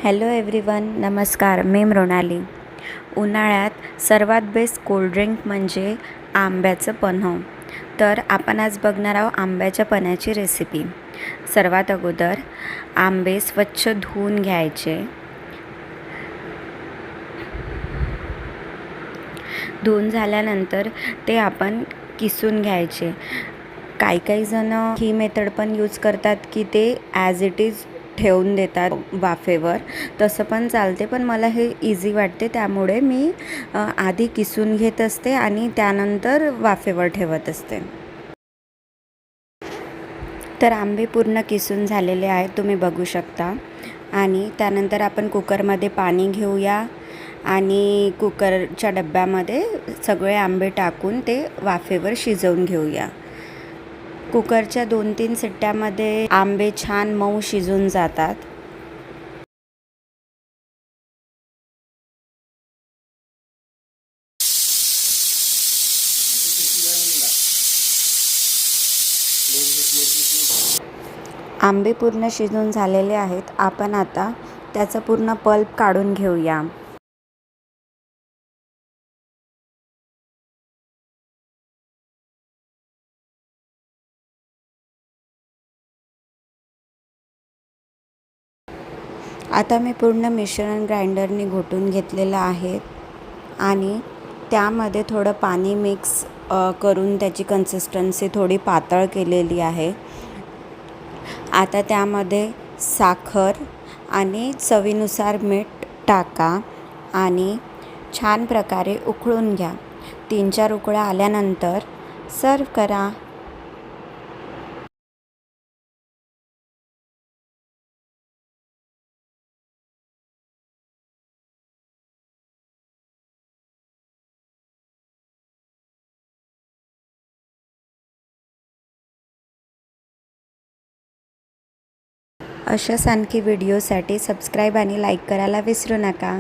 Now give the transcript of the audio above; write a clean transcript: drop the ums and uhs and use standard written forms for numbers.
Hello everyone, नमस्कार. मी मृणाली. उन्हाळ्यात सर्वात बेस्ट कोल्ड्रिंक म्हणजे आंब्याचं पन्हं. तर आपण आज बघणार आहोत आंब्याच्या पन्ह्याची रेसिपी. सर्वात अगोदर आंबे स्वच्छ धुवून घ्यायचे. धुवून झाल्यानंतर ते आपण किसून घ्यायचे. काही जण ही मेथड पण यूज करतात की ते ॲज इट इज ठेवून देतात वाफेवर. तसं पण चालते, पण मला हे इझी वाटते, त्यामुळे मी आधी किसून घेत असते आणि त्यानंतर वाफेवर ठेवत असते. तर आंबे पूर्ण किसून झालेले आहेत, तुम्ही बघू शकता. आणि त्यानंतर आपण कुकरमध्ये पाणी घेऊया आणि कुकरच्या डब्यामध्ये सगळे आंबे टाकून ते वाफेवर शिजवून घेऊया. कुकरच्या 2-3 शिट्ट्यामध्ये आंबे छान मऊ शिजून जातात. आंबे पूर्ण शिजून झालेले आहेत. आपण आता त्याचा पूर्ण पल्प काढून घेऊया. आता मी पूर्ण मिश्रण ग्राइंडरने घोटून घेतलेलं आहे आणि त्यामध्ये थोडं पाणी मिक्स करून त्याची कन्सिस्टन्सी थोडी पातळ केलेली आहे. आता त्यामध्ये साखर आणि चवीनुसार मीठ टाका आणि छान प्रकारे उकळून घ्या. 3-4 उकळ्या आल्यानंतर सर्व करा. अशाच आणखी व्हिडिओसाठी सबस्क्राईब आणि लाईक करायला विसरू नका.